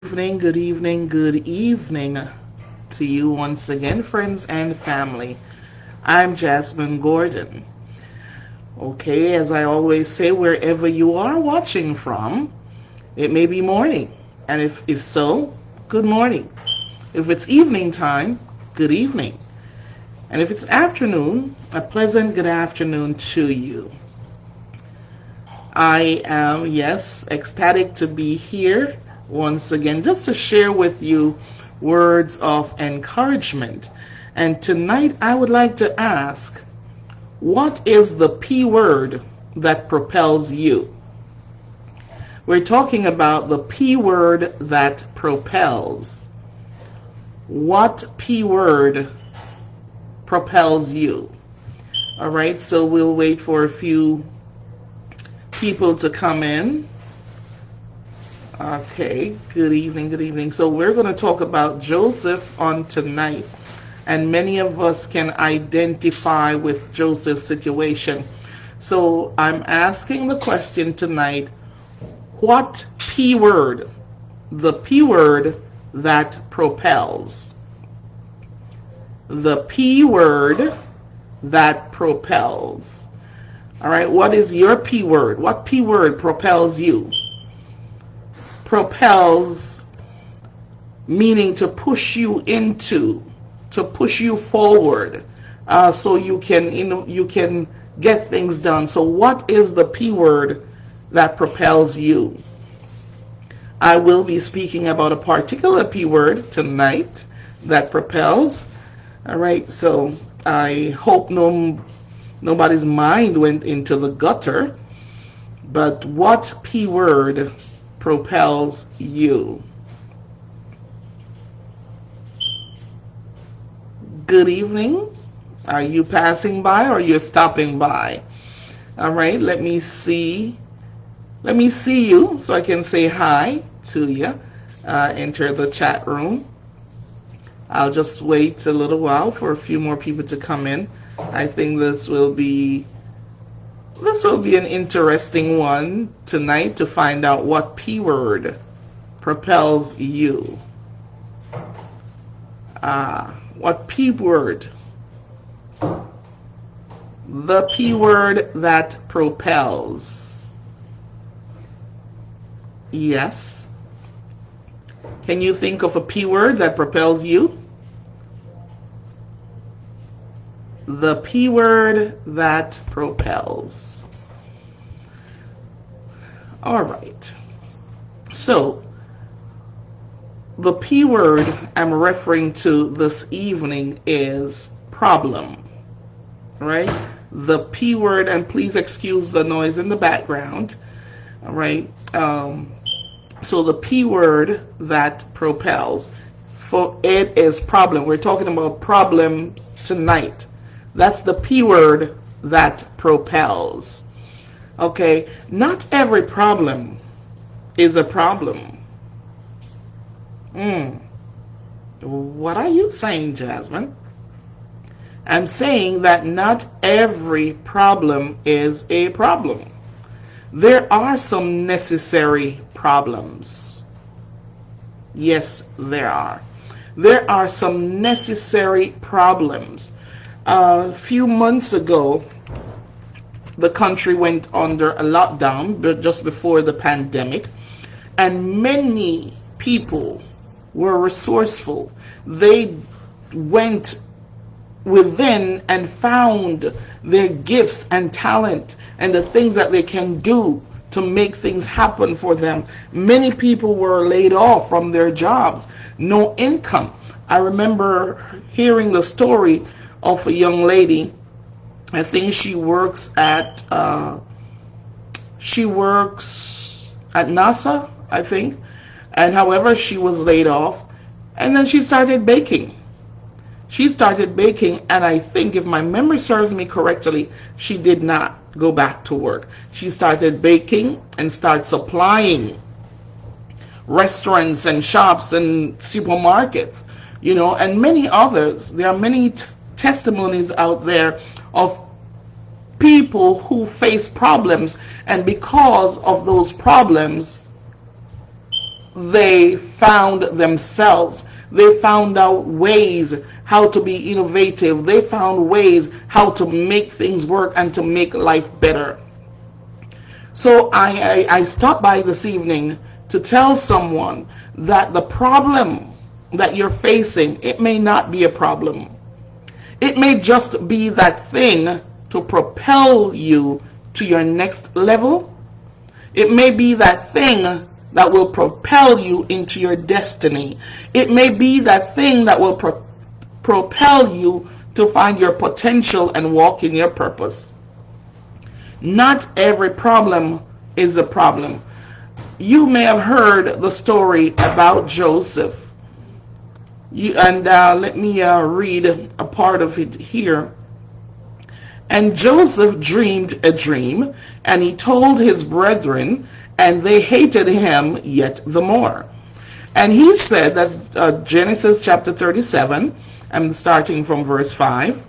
Good evening, good evening to you once again, friends and family. I'm Jasmine Gordon. Okay, as I always say, wherever you are watching from, it may be morning. And if so, good morning. If it's evening time, good evening. And if it's afternoon, a pleasant good afternoon to you. I am, yes, ecstatic to be here once again just to share with you words of encouragement. And tonight I would like to ask, what is the P word that propels you? We're talking about the P word that propels. What P word propels you? All right, so we'll wait for a few people to come in. Okay, good evening, good evening. So we're going to talk about Joseph on tonight, and many of us can identify with Joseph's situation. So I'm asking the question tonight, what P word, the P word that propels? The P word that propels. All right, what is your P word? What P word propels you? Propels meaning to push you into, to push you forward, so you can get things done. So what is the P word that propels you? I will be speaking about a particular P word tonight that propels. All right, so I hope nobody's mind went into the gutter. But what P word propels you? Good evening. Are you passing by or you're stopping by? All right, let me see. Let me see you so I can say hi to you. Enter the chat room. I'll just wait a little while for a few more people to come in. I think this will be an interesting one tonight to find out what P word propels you. What P word? The P word that propels. Yes. Can you think of a P word that propels you? The P word that propels. All right. So, the P word I'm referring to this evening is problem. Right? The P word, and please excuse the noise in the background. All right. So the P word that propels, for it is problem. We're talking about problems tonight. That's the P word that propels. Okay, not every problem is a problem. What are you saying, Jasmine? I'm saying that not every problem is a problem. There are some necessary problems. Yes, there are. There are some necessary problems. A few months ago, the country went under a lockdown just before the pandemic, and many people were resourceful. They went within and found their gifts and talent and the things that they can do to make things happen for them. Many people were laid off from their jobs, no income. I remember hearing the story of a young lady. I think she works at NASA, I think. And however, she was laid off, and then she started baking. And I think, if my memory serves me correctly, she did not go back to work. She started baking and started supplying restaurants and shops and supermarkets, and many others. There are many testimonies out there of people who face problems, and because of those problems, they found themselves. They found out ways how to be innovative. They found ways how to make things work and to make life better. So I stopped by this evening to tell someone that the problem that you're facing, it may not be a problem. It may just be that thing to propel you to your next level. It may be that thing that will propel you into your destiny. It may be that thing that will propel you to find your potential and walk in your purpose. Not every problem is a problem. You may have heard the story about Joseph. Let me read a part of it here. And Joseph dreamed a dream, and he told his brethren, and they hated him yet the more. And he said, that's Genesis chapter 37, I'm starting from verse 5.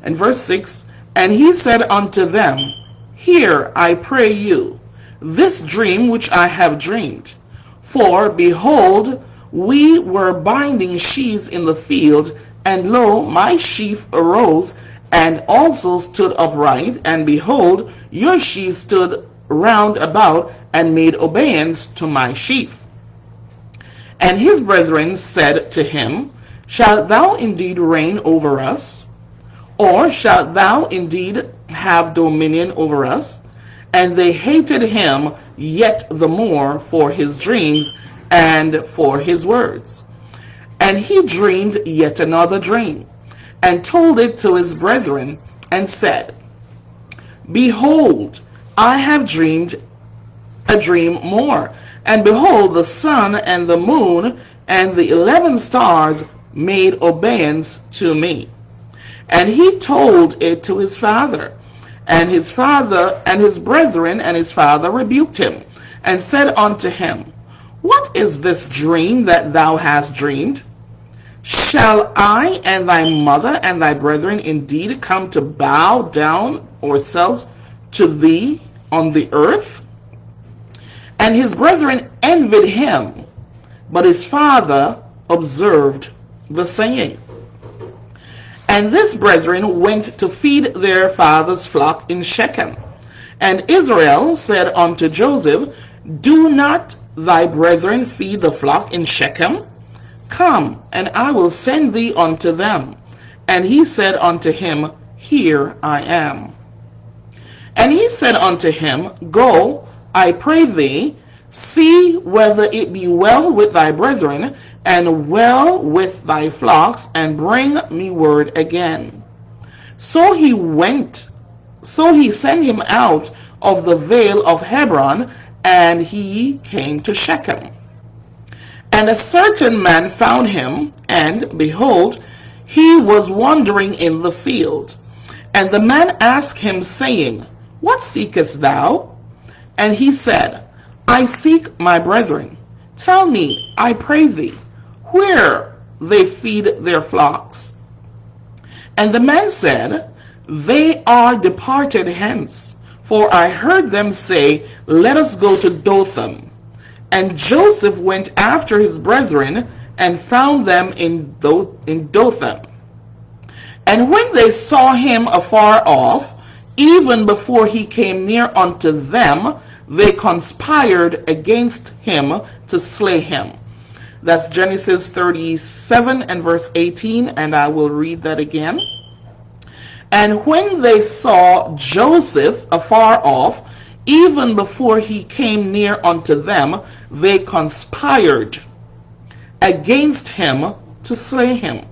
And verse 6, and he said unto them, Hear, I pray you, this dream which I have dreamed. For, behold, we were binding sheaves in the field, and lo, my sheaf arose, and also stood upright, and behold, your sheaves stood round about, and made obeisance to my sheaf. And his brethren said to him, Shalt thou indeed reign over us? Or shalt thou indeed have dominion over us? And they hated him yet the more for his dreams and for his words. And he dreamed yet another dream, and told it to his brethren, and said, Behold, I have dreamed a dream more, and behold, the sun and the moon and the 11 stars made obeisance to me. And he told it to his father, and his brethren and his father rebuked him, and said unto him, What is this dream that thou hast dreamed? Shall I and thy mother and thy brethren indeed come to bow down ourselves to thee on the earth? And his brethren envied him, but his father observed the saying. And this brethren went to feed their father's flock in Shechem. And Israel said unto Joseph, Do not thy brethren feed the flock in Shechem? Come, and I will send thee unto them. And he said unto him, Here I am. And he said unto him, Go, I pray thee, see whether it be well with thy brethren, and well with thy flocks, and bring me word again. So he sent him out of the vale of Hebron, and he came to Shechem. And a certain man found him, and behold, he was wandering in the field. And the man asked him, saying, What seekest thou? And he said, I seek my brethren. Tell me, I pray thee, where they feed their flocks. And the man said, They are departed hence, for I heard them say, Let us go to Dothan. And Joseph went after his brethren, and found them in Dothan. And when they saw him afar off, even before he came near unto them, they conspired against him to slay him. That's Genesis 37 and verse 18, and I will read that again. And when they saw Joseph afar off, even before he came near unto them, they conspired against him to slay him.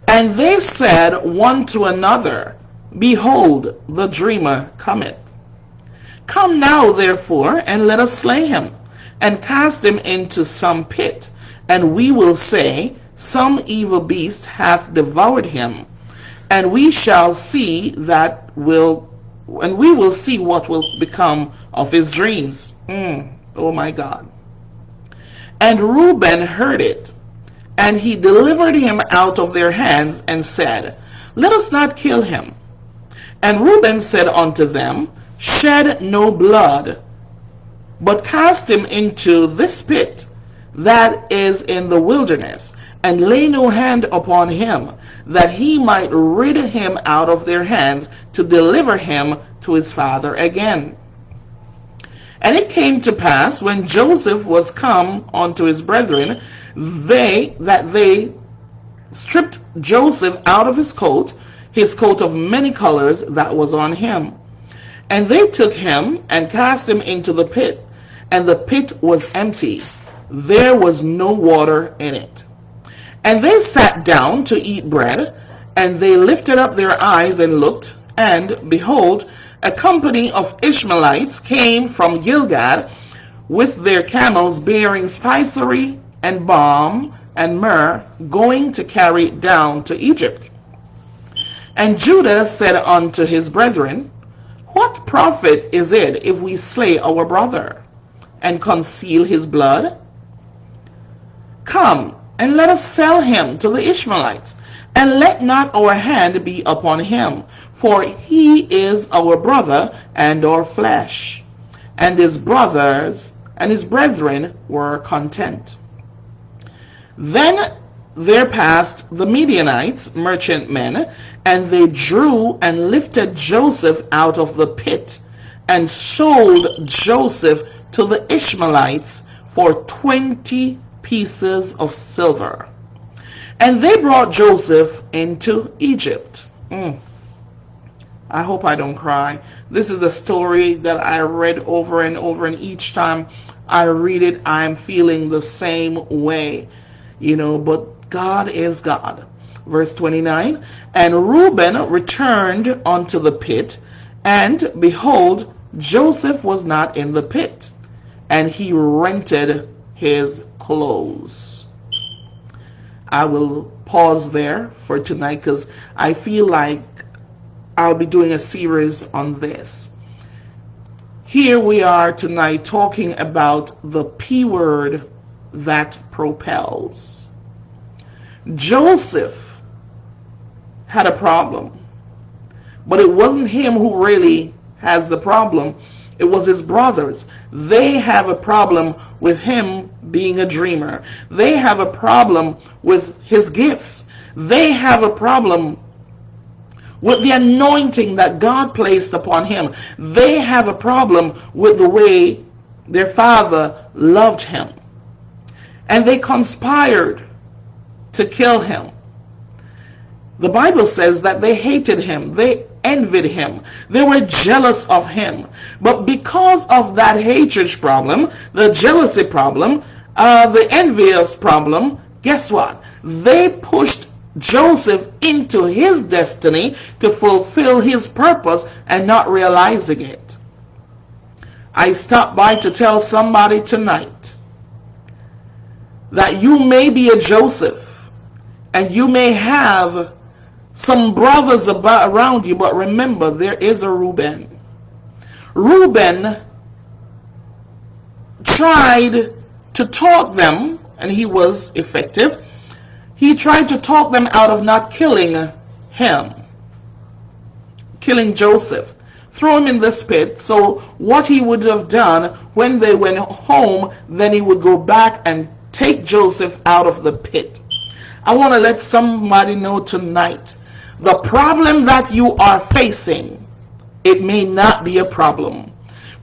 And they said one to another, Behold, the dreamer cometh. Come now, therefore, and let us slay him, and cast him into some pit, and we will say, Some evil beast hath devoured him, and we shall see we will see what will become of his dreams. Oh my God. And Reuben heard it, and he delivered him out of their hands, and said, Let us not kill him. And Reuben said unto them, Shed no blood, but cast him into this pit that is in the wilderness, and lay no hand upon him, that he might rid him out of their hands, to deliver him to his father again. And it came to pass, when Joseph was come unto his brethren, they stripped Joseph out of his coat of many colors that was on him. And they took him and cast him into the pit, and the pit was empty. There was no water in it. And they sat down to eat bread, and they lifted up their eyes and looked, and behold, a company of Ishmaelites came from Gilead with their camels bearing spicery and balm and myrrh, going to carry it down to Egypt. And Judah said unto his brethren, What profit is it if we slay our brother and conceal his blood? Come, and let us sell him to the Ishmaelites, and let not our hand be upon him, for he is our brother and our flesh. And his brothers and his brethren were content. Then there passed the Midianites, merchantmen, and they drew and lifted Joseph out of the pit, and sold Joseph to the Ishmaelites for 20 pieces of silver. And they brought Joseph into Egypt. I hope I don't cry. This is a story that I read over and over, and each time I read it, I'm feeling the same way. But God is God. Verse 29, And Reuben returned unto the pit, and behold, Joseph was not in the pit, and he rented his clothes. I will pause there for tonight because I feel like I'll be doing a series on this. Here we are tonight talking about the P word that propels. Joseph had a problem, but it wasn't him who really has the problem. It was his brothers. They have a problem with him being a dreamer. They have a problem with his gifts. They have a problem with the anointing that God placed upon him. They have a problem with the way their father loved him. And they conspired to kill him. The Bible says that they hated him. They envied him. They were jealous of him. But because of that hatred problem, the jealousy problem, the envious problem, guess what? They pushed Joseph into his destiny to fulfill his purpose and not realizing it. I stopped by to tell somebody tonight that you may be a Joseph and you may have some brothers around you, but remember, there is a Reuben. Reuben tried to talk them, and he was effective. He tried to talk them out of not killing him, killing Joseph, throw him in this pit. So what he would have done when they went home, then he would go back and take Joseph out of the pit. I want to let somebody know tonight, the problem that you are facing, it may not be a problem.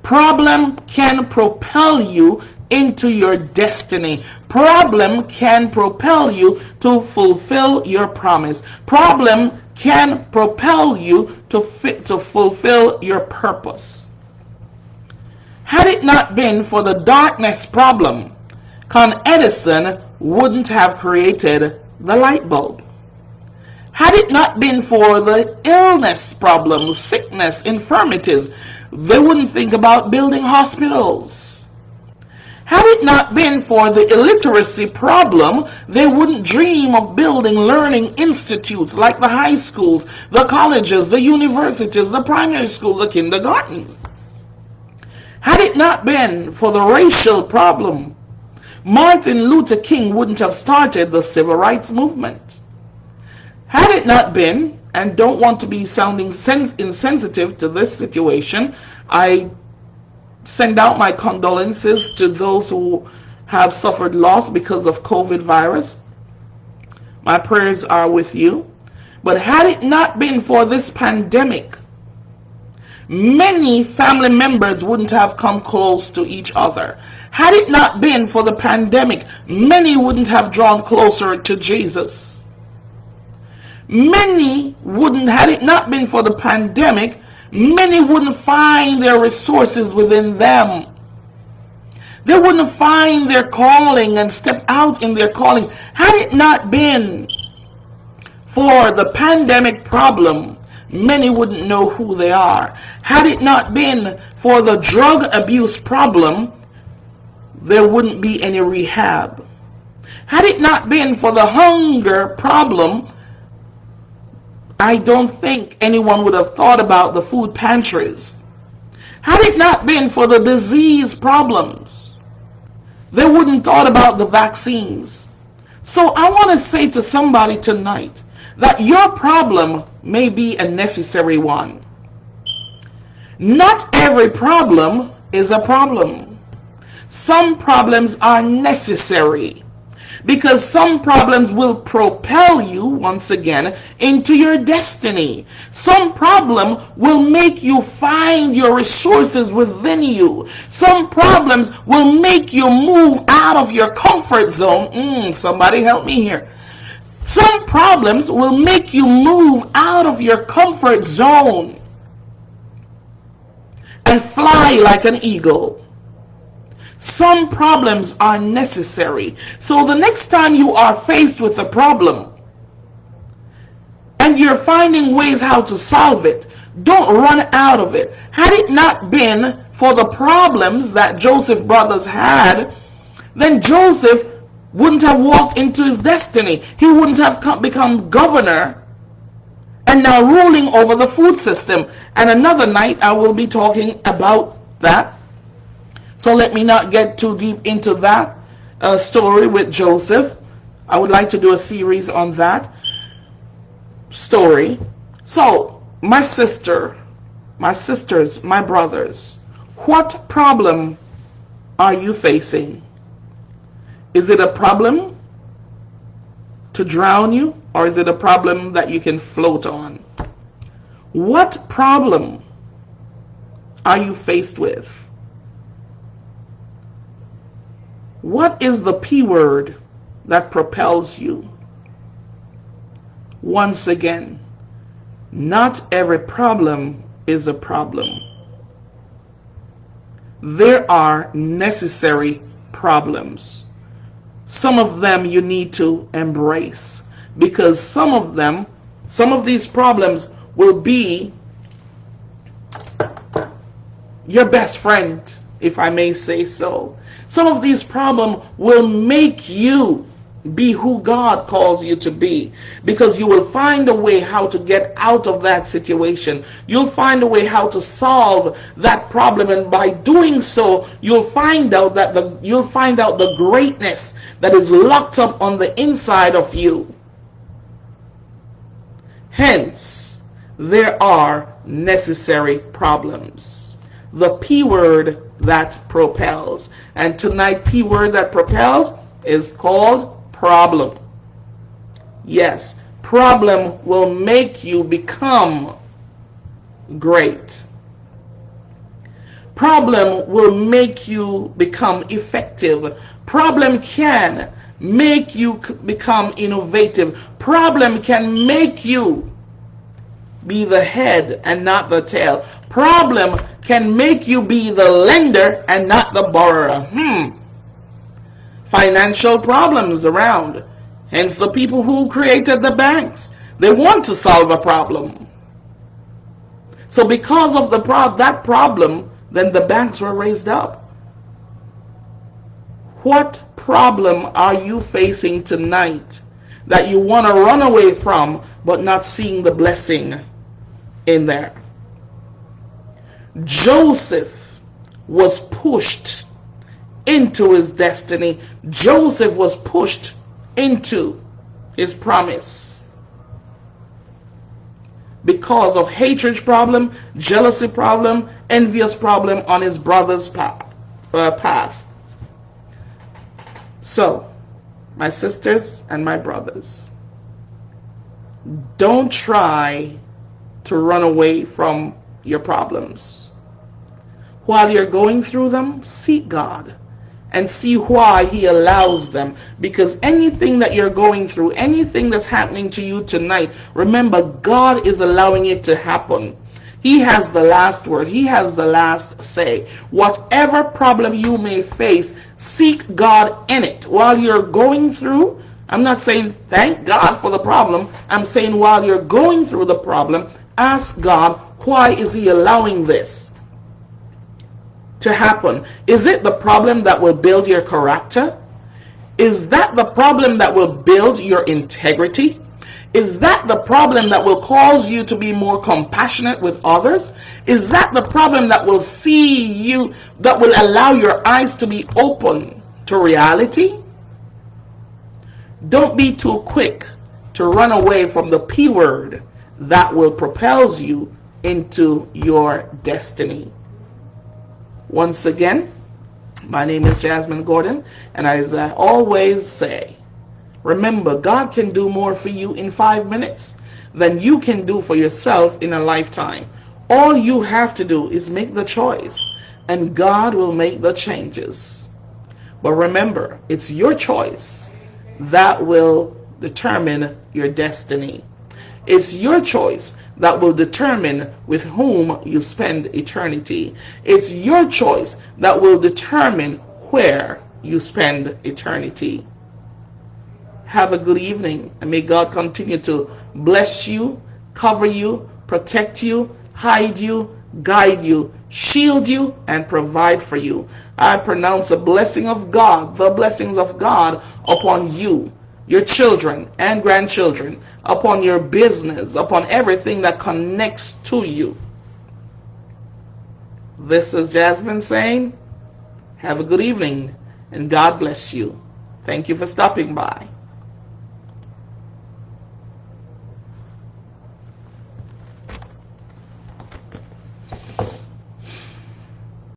Problem can propel you into your destiny. Problem can propel you to fulfill your promise. Problem can propel you to fulfill your purpose. Had it not been for the darkness problem, Con Edison wouldn't have created the light bulb. Had it not been for the illness problems, sickness, infirmities, they wouldn't think about building hospitals. Had it not been for the illiteracy problem, they wouldn't dream of building learning institutes like the high schools, the colleges, the universities, the primary school, the kindergartens. Had it not been for the racial problem, Martin Luther King wouldn't have started the civil rights movement. Had it not been, and don't want to be sounding insensitive to this situation, I send out my condolences to those who have suffered loss because of COVID virus. My prayers are with you. But had it not been for this pandemic, many family members wouldn't have come close to each other. Had it not been for the pandemic, many wouldn't have drawn closer to Jesus. Had it not been for the pandemic, many wouldn't find their resources within them. They wouldn't find their calling and step out in their calling. Had it not been for the pandemic problem, many wouldn't know who they are. Had it not been for the drug abuse problem, there wouldn't be any rehab. Had it not been for the hunger problem, I don't think anyone would have thought about the food pantries. Had it not been for the disease problems, they wouldn't thought about the vaccines. So I want to say to somebody tonight that your problem may be a necessary one. Not every problem is a problem. Some problems are necessary because some problems will propel you once again into your destiny. Some problem will make you find your resources within you. Some problems will make you move out of your comfort zone. Somebody help me here. Some problems will make you move out of your comfort zone and fly like an eagle. Some problems are necessary. So the next time you are faced with a problem and you're finding ways how to solve it, don't run out of it. Had it not been for the problems that Joseph's brothers had, then Joseph wouldn't have walked into his destiny. He wouldn't have become governor and now ruling over the food system. And another night I will be talking about that. So let me not get too deep into that story with Joseph. I would like to do a series on that story. So my sisters, my brothers, what problem are you facing? Is it a problem to drown you, or is it a problem that you can float on? What problem are you faced with? What is the P word that propels you? Once again, not every problem is a problem. There are necessary problems. Some of them you need to embrace, because some of these problems will be your best friend, if I may say so. Some of these problems will make you be who God calls you to be, because you will find a way how to get out of that situation. You'll find a way how to solve that problem, and by doing so, you'll find out the greatness that is locked up on the inside of you. Hence, there are necessary problems. The P word that propels. And tonight, P word that propels is called problem. Yes, problem will make you become great. Problem will make you become effective. Problem can make you become innovative. Problem can make you be the head and not the tail. Problem can make you be the lender and not the borrower. Financial problems around. Hence the people who created the banks. They want to solve a problem. So because of that problem, then the banks were raised up. What problem are you facing tonight that you want to run away from but not seeing the blessing in there? Joseph was pushed into his destiny. Joseph was pushed into his promise. because of hatred problem, jealousy problem, envious problem on his brother's path. So, my sisters and my brothers, don't try to run away from your problems. While you're going through them, seek God and see why He allows them. Because anything that you're going through, anything that's happening to you tonight, remember, God is allowing it to happen. He has the last word. He has the last say. Whatever problem you may face, seek God in it. While you're going through, I'm not saying thank God for the problem. I'm saying while you're going through the problem, ask God, why is He allowing this to happen? Is it the problem that will build your character? Is that the problem that will build your integrity? Is that the problem that will cause you to be more compassionate with others? Is that the problem that will see you, that will allow your eyes to be open to reality? Don't be too quick to run away from the P word that will propel you into your destiny. Once again, my name is Jasmine Gordon, and as I always say, remember, God can do more for you in 5 minutes than you can do for yourself in a lifetime. All you have to do is make the choice, and God will make the changes. But remember, it's your choice that will determine your destiny. It's your choice that will determine with whom you spend eternity. It's your choice that will determine where you spend eternity. Have a good evening, and may God continue to bless you, cover you, protect you, hide you, guide you, shield you, and provide for you. I pronounce a blessing of God, the blessings of God upon you, your children and grandchildren, upon your business, upon everything that connects to you. This is Jasmine saying, have a good evening, and God bless you. Thank you for stopping by.